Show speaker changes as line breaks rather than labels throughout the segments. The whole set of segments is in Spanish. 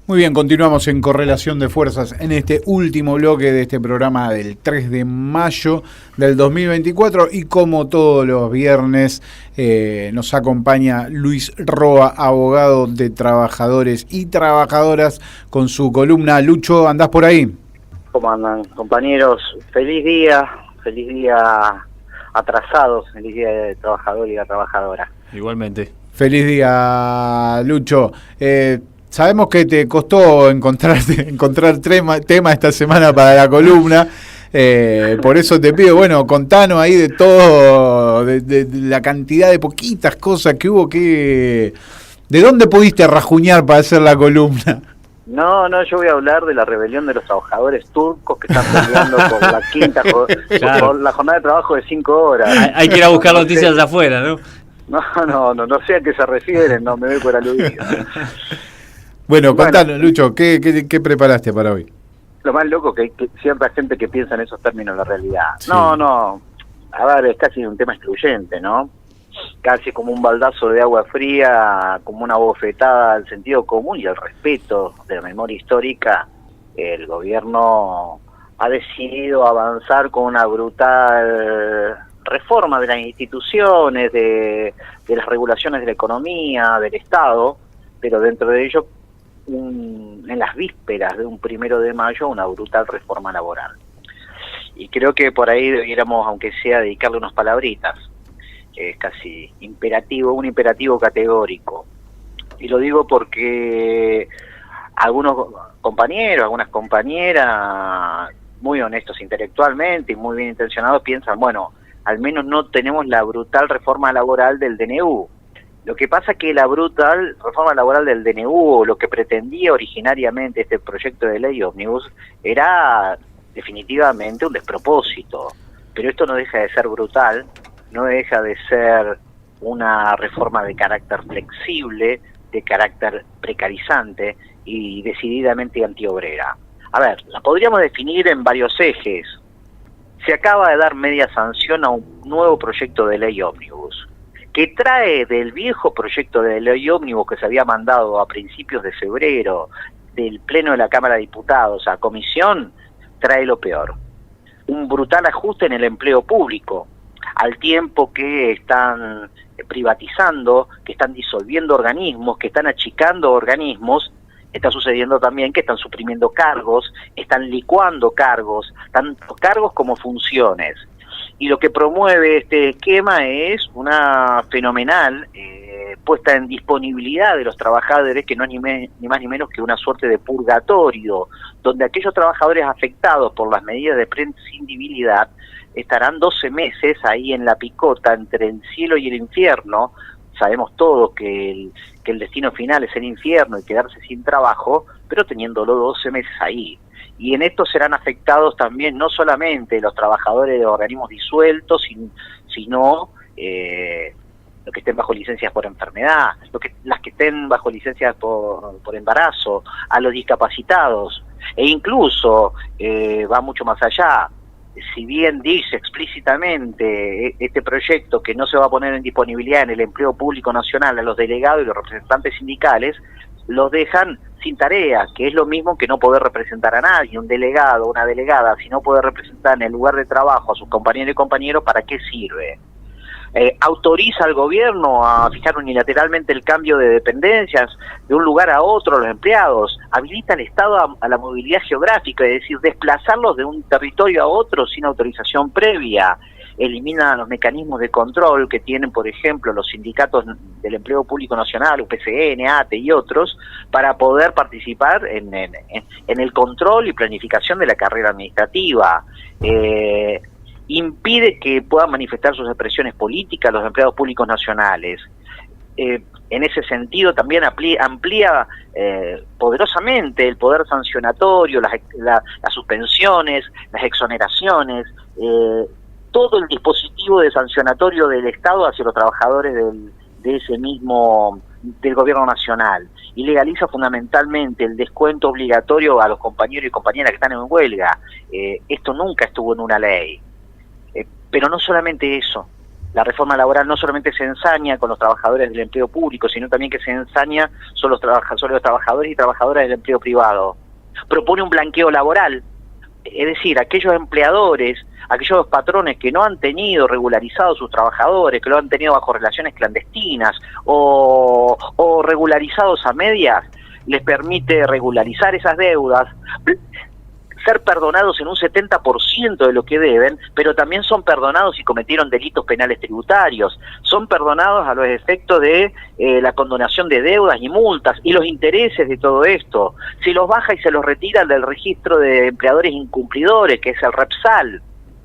Muy bien, continuamos en Correlación de Fuerzas en este último bloque de este programa del 3 de mayo del 2024 y como todos los viernes nos acompaña Luis Roa, abogado de trabajadores y trabajadoras con su columna. Lucho, ¿andás por ahí?
¿Cómo andan, compañeros? Feliz día atrasados, feliz día de trabajador y de trabajadora.
Igualmente.
Feliz día, Lucho. Sabemos que te costó encontrar tema esta semana para la columna, por eso te pido, bueno, contanos ahí de todo, de la cantidad de poquitas cosas que hubo, ¿de dónde pudiste rajuñar para hacer la columna?
No, yo voy a hablar de la rebelión de los trabajadores turcos que están peleando por la
Claro.
por la jornada de trabajo de 5 horas.
Hay que ir a buscar noticias de afuera, ¿no?
No sé a qué se refieren, no me doy por aludido.
Bueno, contanos, Lucho, ¿qué preparaste para hoy?
Lo más loco que hay cierta gente que piensa en esos términos la realidad.
Sí.
No, a ver, es casi un tema excluyente, ¿no? Casi como un baldazo de agua fría, como una bofetada al sentido común y al respeto de la memoria histórica. El gobierno ha decidido avanzar con una brutal reforma de las instituciones, de las regulaciones de la economía, del Estado, pero dentro de ello en las vísperas de un 1 de mayo, una brutal reforma laboral. Y creo que por ahí debiéramos, aunque sea, dedicarle unas palabritas. Es casi un imperativo categórico. Y lo digo porque algunos compañeros, algunas compañeras, muy honestos intelectualmente y muy bien intencionados, piensan, bueno, al menos no tenemos la brutal reforma laboral del DNU. Lo que pasa es que la brutal reforma laboral del DNU, lo que pretendía originariamente este proyecto de ley ómnibus, era definitivamente un despropósito. Pero esto no deja de ser brutal, no deja de ser una reforma de carácter flexible, de carácter precarizante y decididamente antiobrera. A ver, la podríamos definir en varios ejes. Se acaba de dar media sanción a un nuevo proyecto de ley ómnibus, que trae del viejo proyecto de ley ómnibus que se había mandado a principios de febrero del Pleno de la Cámara de Diputados a comisión, trae lo peor. Un brutal ajuste en el empleo público, al tiempo que están privatizando, que están disolviendo organismos, que están achicando organismos. Está sucediendo también que están suprimiendo cargos, están licuando cargos, tanto cargos como funciones. Y lo que promueve este esquema es una fenomenal puesta en disponibilidad de los trabajadores, que no es ni más ni menos que una suerte de purgatorio, donde aquellos trabajadores afectados por las medidas de prescindibilidad estarán 12 meses ahí en la picota entre el cielo y el infierno. Sabemos todos que el destino final es el infierno y quedarse sin trabajo, pero teniéndolo 12 meses ahí. Y en esto serán afectados también no solamente los trabajadores de organismos disueltos, sino los que estén bajo licencias por enfermedad, las que estén bajo licencias por embarazo, a los discapacitados, e incluso va mucho más allá. Si bien dice explícitamente este proyecto que no se va a poner en disponibilidad en el empleo público nacional a los delegados y los representantes sindicales, los dejan sin tareas, que es lo mismo que no poder representar a nadie. Un delegado o una delegada, si no puede representar en el lugar de trabajo a sus compañeros y compañeros, ¿para qué sirve? Autoriza al gobierno a fijar unilateralmente el cambio de dependencias de un lugar a otro a los empleados, habilita al Estado a la movilidad geográfica, es decir, desplazarlos de un territorio a otro sin autorización previa, elimina los mecanismos de control que tienen, por ejemplo, los sindicatos del empleo público nacional, UPCN, ATE y otros, para poder participar en el control y planificación de la carrera administrativa. Impide que puedan manifestar sus expresiones políticas los empleados públicos nacionales. En ese sentido también amplía poderosamente el poder sancionatorio, las suspensiones, las exoneraciones, todo el dispositivo de sancionatorio del Estado hacia los trabajadores del gobierno nacional, y legaliza fundamentalmente el descuento obligatorio a los compañeros y compañeras que están en huelga. Esto nunca estuvo en una ley. Pero no solamente eso, la reforma laboral no solamente se ensaña con los trabajadores del empleo público, sino también que se ensaña sobre los trabajadores y trabajadoras del empleo privado. Propone un blanqueo laboral, es decir, aquellos empleadores, aquellos patrones que no han tenido regularizados sus trabajadores, que lo han tenido bajo relaciones clandestinas o regularizados a medias, les permite regularizar esas deudas, ser perdonados en un 70% de lo que deben, pero también son perdonados si cometieron delitos penales tributarios, son perdonados a los efectos de la condonación de deudas y multas y los intereses de todo esto. Se los baja y se los retira del registro de empleadores incumplidores, que es el REPSAL.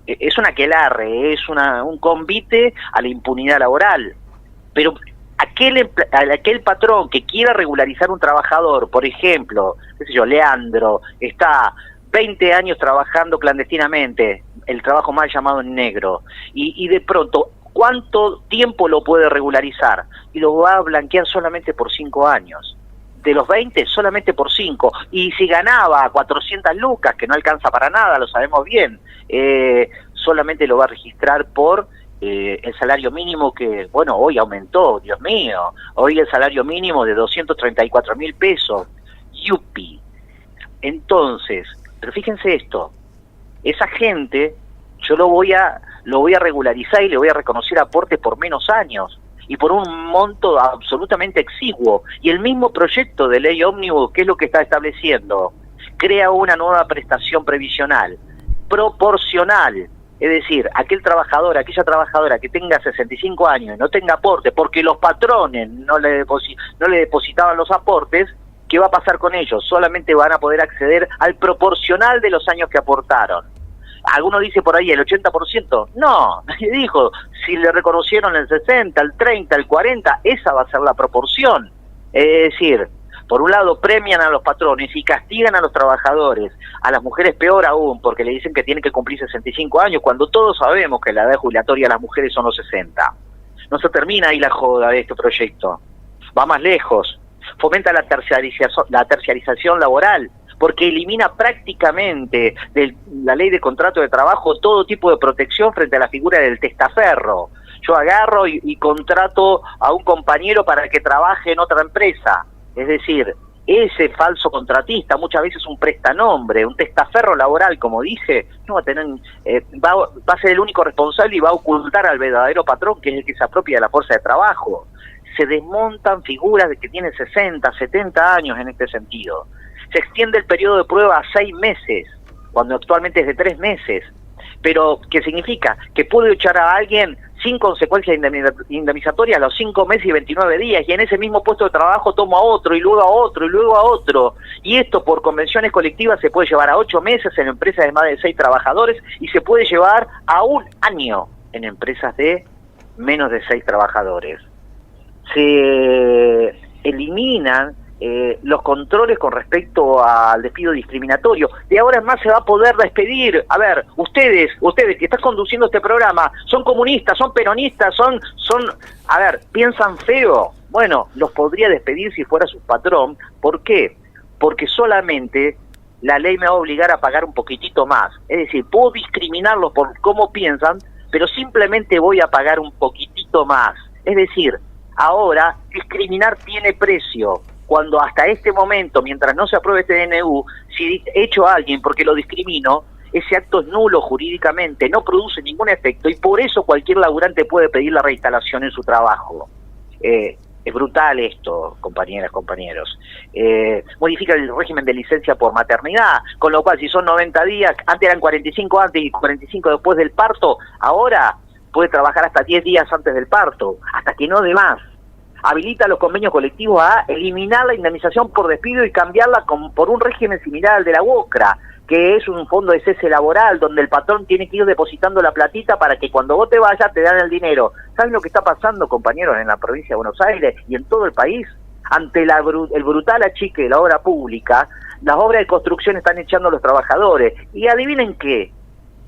Es un aquelarre, es un convite a la impunidad laboral. Pero aquel patrón que quiera regularizar un trabajador, por ejemplo, qué sé yo, Leandro, está 20 años trabajando clandestinamente, el trabajo mal llamado en negro, y de pronto, ¿cuánto tiempo lo puede regularizar? Y lo va a blanquear solamente por 5 años. De los 20, solamente por 5. Y si ganaba 400 lucas, que no alcanza para nada, lo sabemos bien, solamente lo va a registrar por el salario mínimo que, bueno, hoy aumentó, Dios mío, hoy el salario mínimo de 234.000 pesos. ¡Yupi! Entonces, pero fíjense esto, esa gente yo lo voy a regularizar y le voy a reconocer aportes por menos años y por un monto absolutamente exiguo. Y el mismo proyecto de ley ómnibus, ¿qué es lo que está estableciendo? Crea una nueva prestación previsional, proporcional, es decir, aquel trabajador, aquella trabajadora que tenga 65 años y no tenga aporte porque los patrones no le depositaban los aportes, ¿qué va a pasar con ellos? Solamente van a poder acceder al proporcional de los años que aportaron. Alguno dice por ahí el 80%. No, nadie dijo. Si le reconocieron el 60, el 30, el 40, esa va a ser la proporción. Es decir, por un lado premian a los patrones y castigan a los trabajadores. A las mujeres peor aún, porque le dicen que tienen que cumplir 65 años, cuando todos sabemos que la edad jubilatoria de las mujeres son los 60. No se termina ahí la joda de este proyecto. Va más lejos. Fomenta la terciarización laboral, porque elimina prácticamente de la ley de contrato de trabajo todo tipo de protección frente a la figura del testaferro. Yo agarro y contrato a un compañero para que trabaje en otra empresa. Es decir, ese falso contratista, muchas veces un prestanombre, un testaferro laboral, como dije, no va a tener, va a ser el único responsable y va a ocultar al verdadero patrón, que es el que se apropia de la fuerza de trabajo. Se desmontan figuras de que tienen 60, 70 años en este sentido. Se extiende el periodo de prueba a 6 meses, cuando actualmente es de 3 meses. Pero, ¿qué significa? Que puedo echar a alguien sin consecuencias indemnizatorias a los 5 meses y 29 días, y en ese mismo puesto de trabajo tomo a otro, y luego a otro, y luego a otro. Y esto por convenciones colectivas se puede llevar a 8 meses en empresas de más de 6 trabajadores, y se puede llevar a 1 año en empresas de menos de 6 trabajadores. Se eliminan los controles con respecto al despido discriminatorio. De ahora en más se va a poder despedir. A ver, ustedes que están conduciendo este programa, son comunistas, son peronistas, a ver, piensan feo. Bueno, los podría despedir si fuera su patrón. ¿Por qué? Porque solamente la ley me va a obligar a pagar un poquitito más. Es decir, puedo discriminarlos por cómo piensan, pero simplemente voy a pagar un poquitito más. Es decir, ahora discriminar tiene precio. Cuando hasta este momento, mientras no se apruebe este DNU, si echo a alguien porque lo discrimino, ese acto es nulo jurídicamente, no produce ningún efecto, y por eso cualquier laburante puede pedir la reinstalación en su trabajo. Es brutal esto, compañeras, compañeros. Modifica el régimen de licencia por maternidad, con lo cual si son 90 días, antes eran 45 antes y 45 después del parto, ahora puede trabajar hasta 10 días antes del parto, hasta que no dé más. Habilita los convenios colectivos a eliminar la indemnización por despido y cambiarla por un régimen similar al de la UOCRA, que es un fondo de cese laboral donde el patrón tiene que ir depositando la platita para que cuando vos te vayas te dan el dinero. ¿Saben lo que está pasando, compañeros, en la provincia de Buenos Aires y en todo el país? Ante el brutal achique de la obra pública, las obras de construcción están echando a los trabajadores. Y adivinen qué,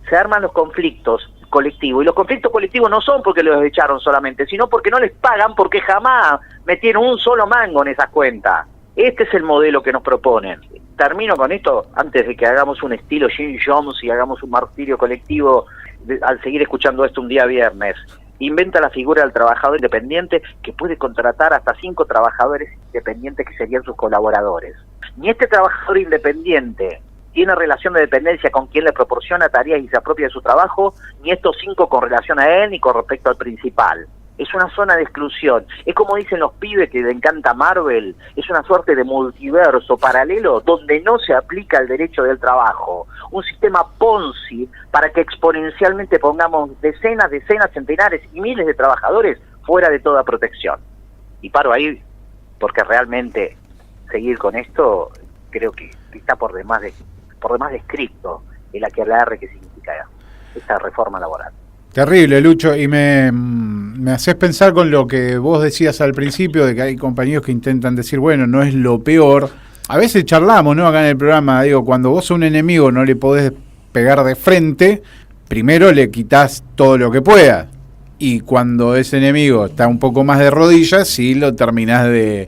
se arman los conflictos colectivos. Y los conflictos colectivos no son porque los echaron solamente, sino porque no les pagan, porque jamás metieron un solo mango en esas cuentas. Este es el modelo que nos proponen. Termino con esto, antes de que hagamos un estilo Jim Jones y hagamos un martirio colectivo al seguir escuchando esto un día viernes. inventa la figura del trabajador independiente que puede contratar hasta 5 trabajadores independientes que serían sus colaboradores. Ni este trabajador independiente tiene relación de dependencia con quien le proporciona tareas y se apropia de su trabajo, ni estos 5 con relación a él ni con respecto al principal. Es una zona de exclusión. Es como dicen los pibes que le encanta Marvel, es una suerte de multiverso paralelo donde no se aplica el derecho del trabajo. Un sistema Ponzi para que exponencialmente pongamos decenas, centenares y miles de trabajadores fuera de toda protección. Y paro ahí porque realmente seguir con esto creo que está por demás descrito el aquelarre que significa esta reforma laboral.
Terrible, Lucho, y me haces pensar con lo que vos decías al principio, de que hay compañeros que intentan decir, bueno, no es lo peor. A veces charlamos, ¿no? Acá en el programa, digo, cuando vos a un enemigo no le podés pegar de frente, primero le quitás todo lo que puedas. Y cuando ese enemigo está un poco más de rodillas, sí lo terminás de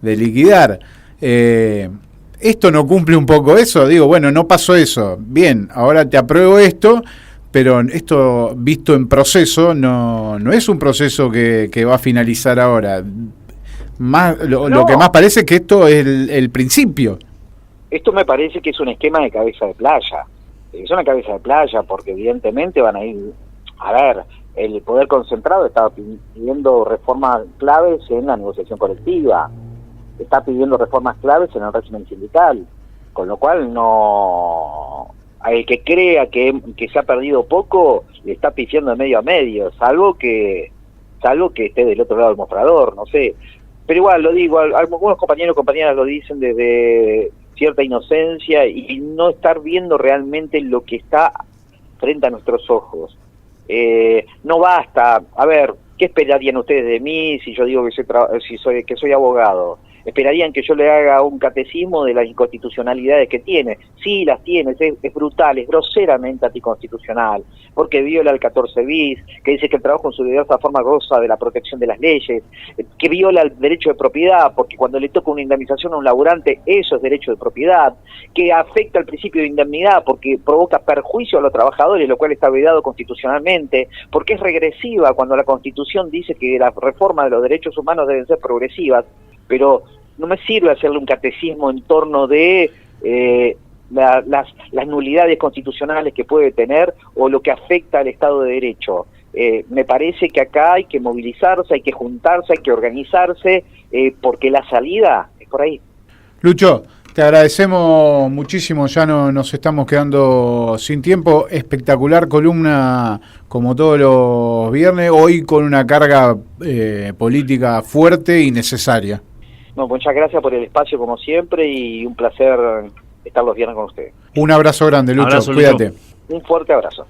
liquidar. ¿Esto no cumple un poco eso? Digo, bueno, no pasó eso. Bien, ahora te apruebo esto, pero esto visto en proceso no es un proceso que va a finalizar ahora. Lo que más parece es que esto es el principio.
Esto me parece que es un esquema de cabeza de playa. Es una cabeza de playa porque evidentemente van a ir... A ver, el poder concentrado está pidiendo reformas claves en la negociación colectiva, está pidiendo reformas claves en el régimen sindical, con lo cual no... El que crea que se ha perdido poco, le está pifiando de medio a medio, salvo que esté del otro lado del mostrador, no sé. Pero igual, lo digo, algunos compañeros y compañeras lo dicen desde cierta inocencia y no estar viendo realmente lo que está frente a nuestros ojos. No basta, a ver, ¿qué esperarían ustedes de mí si yo digo que soy abogado? ¿Esperarían que yo le haga un catecismo de las inconstitucionalidades que tiene? Sí, las tiene, es brutal, es groseramente anticonstitucional, porque viola el 14 bis, que dice que el trabajo en su diversa forma goza de la protección de las leyes, que viola el derecho de propiedad, porque cuando le toca una indemnización a un laburante, eso es derecho de propiedad, que afecta el principio de indemnidad, porque provoca perjuicio a los trabajadores, lo cual está vedado constitucionalmente, porque es regresiva cuando la Constitución dice que las reformas de los derechos humanos deben ser progresivas, pero no me sirve hacerle un catecismo en torno de las nulidades constitucionales que puede tener o lo que afecta al Estado de Derecho. Me parece que acá hay que movilizarse, hay que juntarse, hay que organizarse, porque la salida es por ahí.
Lucho, te agradecemos muchísimo, ya no nos estamos quedando sin tiempo. Espectacular columna como todos los viernes, hoy con una carga política fuerte y necesaria.
No, muchas gracias por el espacio como siempre y un placer estar los viernes con ustedes.
Un abrazo grande, Lucho,
Abrazo,
cuídate.
Lucho.
Un fuerte abrazo.